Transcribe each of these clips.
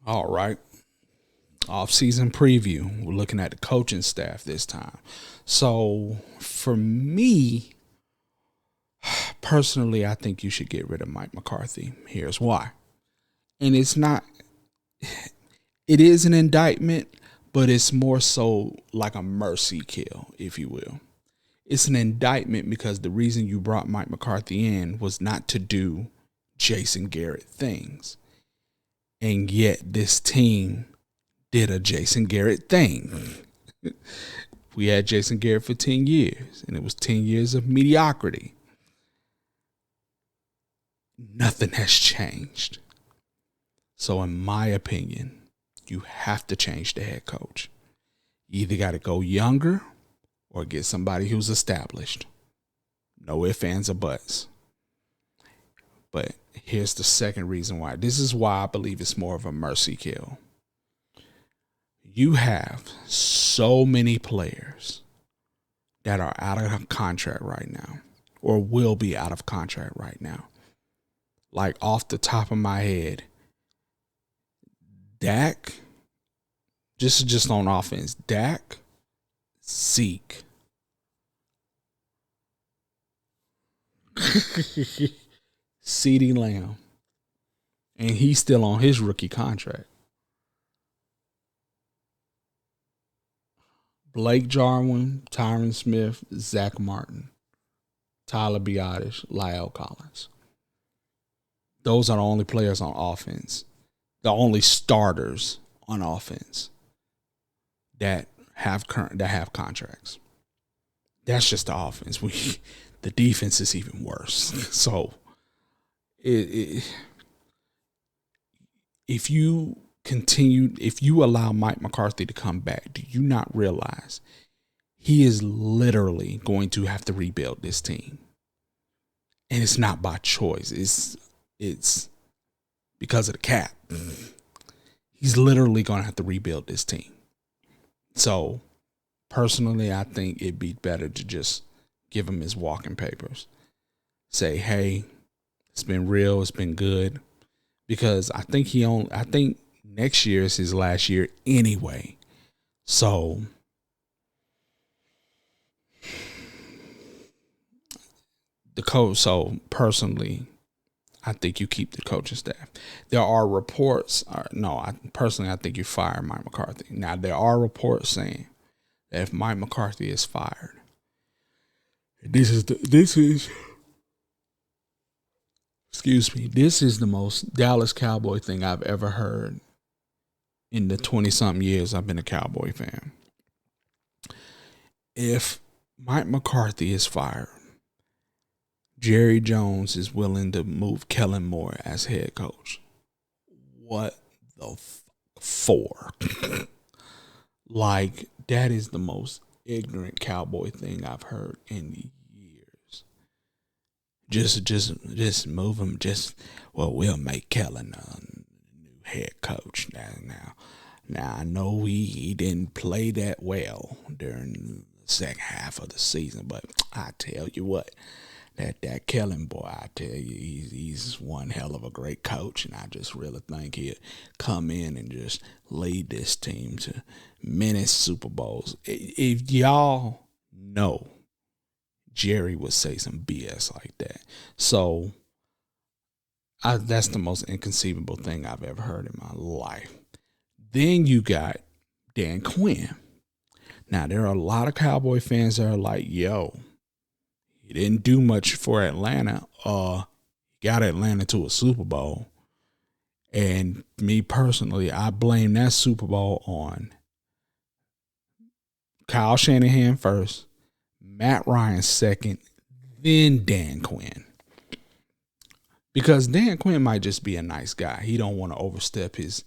All right. Offseason preview. We're looking at the coaching staff this time. So for me, personally, I think you should get rid of Mike McCarthy. Here's why. And it's not, it is an indictment, but it's more so like a mercy kill, if you will. It's an indictment because the reason you brought Mike McCarthy in was not to do Jason Garrett things. And yet this team did a Jason Garrett thing. We had Jason Garrett for 10 years, and it was 10 years of mediocrity. Nothing has changed. So, in my opinion, you have to change the head coach. You either got to go younger or get somebody who's established. No ifs, ands, or buts. But here's the second reason why. This is why I believe it's more of a mercy kill. You have so many players that are out of contract right now or will be out of contract right now. Like off the top of my head, Dak, just on offense, Dak, Zeke, CeeDee Lamb, and he's still on his rookie contract. Blake Jarwin, Tyron Smith, Zach Martin, Tyler Biotish, Lyle Collins. Those are the only players on offense, the only starters on offense that have contracts. That's just the offense. The defense is even worse. So, if you allow Mike McCarthy to come back, do you not realize he is literally going to have to rebuild this team? And it's not by choice. It's because of the cap. He's literally going to have to rebuild this team. So, personally, I think it'd be better to just give him his walking papers. Say, hey, it's been real, it's been good. Because I think next year is his last year anyway. So personally, I think you keep the coaching staff. There are reports, I think you fire Mike McCarthy. Now, there are reports saying that if Mike McCarthy is fired, this is the most Dallas Cowboy thing I've ever heard in the 20-something years I've been a Cowboy fan. If Mike McCarthy is fired, Jerry Jones is willing to move Kellen Moore as head coach. What the for? Like, that is the most ignorant Cowboy thing I've heard in years. Just move him. We'll make Kellen a new head coach now. Now, I know he didn't play that well during the second half of the season, but I tell you what, that Kellen boy, I tell you, he's one hell of a great coach, and I just really think he'll come in and just lead this team to many Super Bowls. If y'all know, Jerry would say some BS like that. So that's the most inconceivable thing I've ever heard in my life. Then you got Dan Quinn. Now, there are a lot of Cowboy fans that are like, yo, he didn't do much for Atlanta. Got Atlanta to a Super Bowl. And me personally, I blame that Super Bowl on Kyle Shanahan first, Matt Ryan second, then Dan Quinn. Because Dan Quinn might just be a nice guy. He don't want to overstep his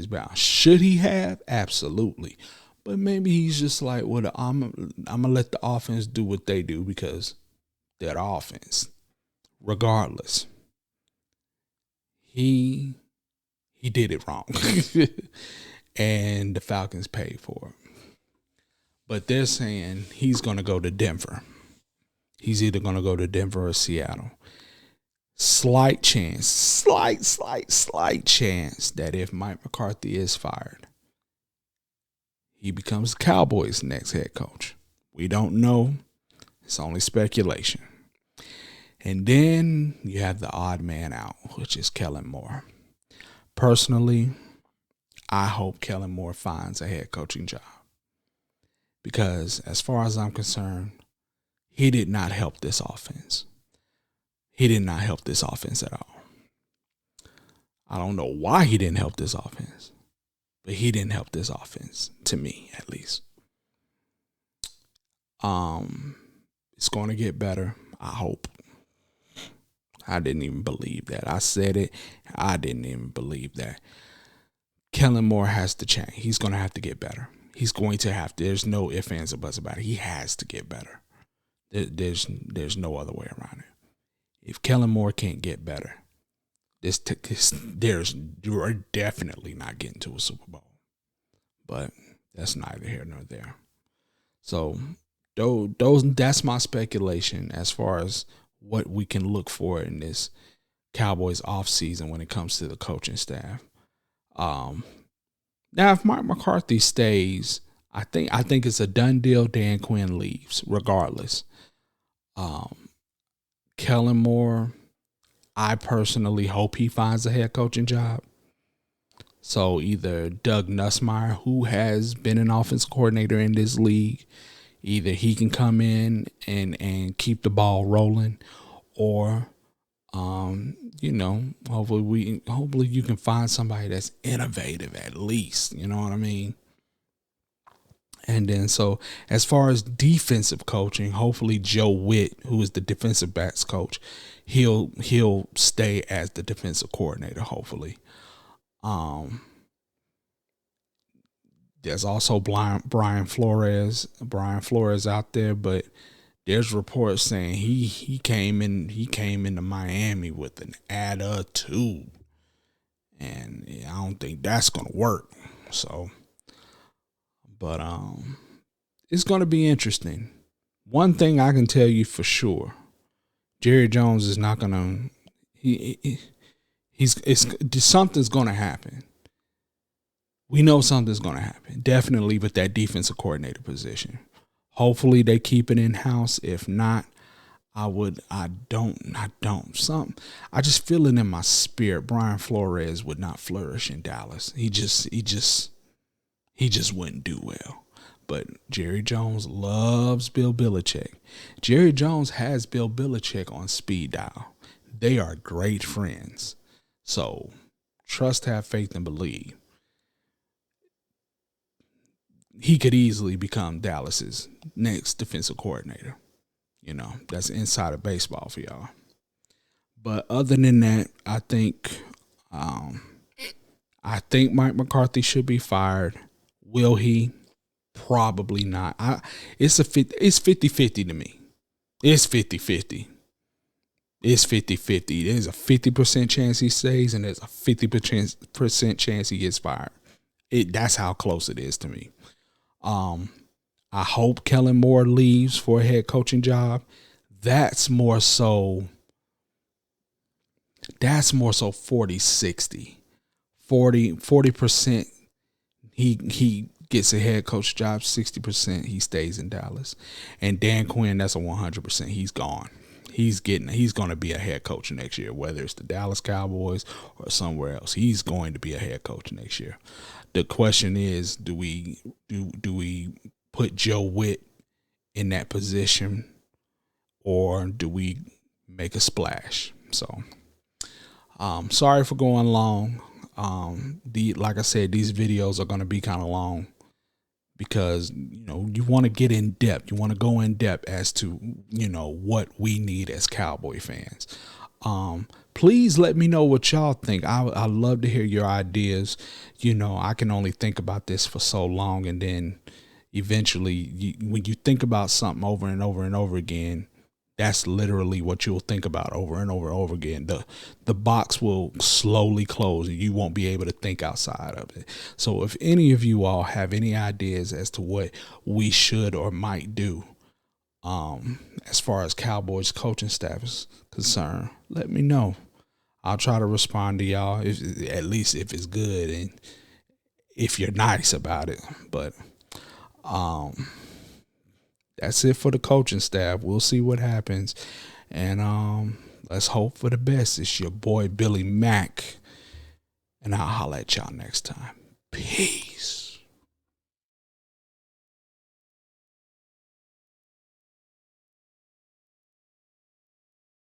bounds. Should he have? Absolutely. But maybe he's just like, well, I'm gonna let the offense do what they do because they're the offense. Regardless, he did it wrong, and the Falcons paid for it. But they're saying he's gonna go to Denver. He's either gonna go to Denver or Seattle. slight chance, slight chance that if Mike McCarthy is fired, he becomes Cowboys' next head coach. We don't know. It's only speculation. And then you have the odd man out, which is Kellen Moore. Personally, I hope Kellen Moore finds a head coaching job. Because as far as I'm concerned, he did not help this offense. He did not help this offense at all. I don't know why he didn't help this offense, but he didn't help this offense, to me at least. It's going to get better, I hope. I didn't even believe that. I said it. I didn't even believe that. Kellen Moore has to change. He's going to have to get better. He's going to have to. There's no ifs, ands, or buts about it. He has to get better. There's no other way around it. If Kellen Moore can't get better, you're definitely not getting to a Super Bowl. But that's neither here nor there. So that's my speculation as far as what we can look for in this Cowboys offseason when it comes to the coaching staff. Now, if Mike McCarthy stays, I think it's a done deal. Dan Quinn leaves, regardless. Kellen Moore, I personally hope he finds a head coaching job. So either Doug Nussmeier, who has been an offense coordinator in this league, either he can come in and keep the ball rolling, or hopefully you can find somebody that's innovative at least. You know what I mean? And then so as far as defensive coaching, hopefully Joe Witt, who is the defensive backs coach, he'll stay as the defensive coordinator, hopefully. There's also Brian Flores out there, but there's reports saying he came into Miami with an attitude, and I don't think that's gonna work. So, but it's gonna be interesting. One thing I can tell you for sure, Jerry Jones is not gonna. Something's gonna happen. We know something's going to happen, definitely with that defensive coordinator position. Hopefully they keep it in-house. If not, I just feel it in my spirit. Brian Flores would not flourish in Dallas. He just wouldn't do well. But Jerry Jones loves Bill Belichick. Jerry Jones has Bill Belichick on speed dial. They are great friends. So trust, have faith, and believe. He could easily become Dallas's next defensive coordinator. You know, that's inside of baseball for y'all. But other than that, I think Mike McCarthy should be fired. Will he? Probably not. It's 50-50 to me. It's 50-50. It's 50-50. There's a 50% chance he stays, and there's a 50% chance he gets fired. That's how close it is to me. I hope Kellen Moore leaves for a head coaching job. That's more so 40-60. 40% he gets a head coach job, 60% he stays in Dallas. And Dan Quinn, that's a 100%. He's gone. He's going to be a head coach next year, whether it's the Dallas Cowboys or somewhere else. He's going to be a head coach next year. The question is, do we put Joe Witt in that position, or do we make a splash? So, sorry for going long. Like I said, these videos are going to be kind of long because you want to get in depth. You want to go in depth as to what we need as Cowboy fans. Please let me know what y'all think. I love to hear your ideas. I can only think about this for so long, and then eventually, when you think about something over and over and over again, that's literally what you'll think about over and over and over again. The box will slowly close, and you won't be able to think outside of it. So if any of you all have any ideas as to what we should or might do, As far as Cowboys coaching staff is concerned, let me know. I'll try to respond to y'all, at least if it's good and if you're nice about it. But that's it for the coaching staff. We'll see what happens. And let's hope for the best. It's your boy Billy Mack. And I'll holler at y'all next time. Peace.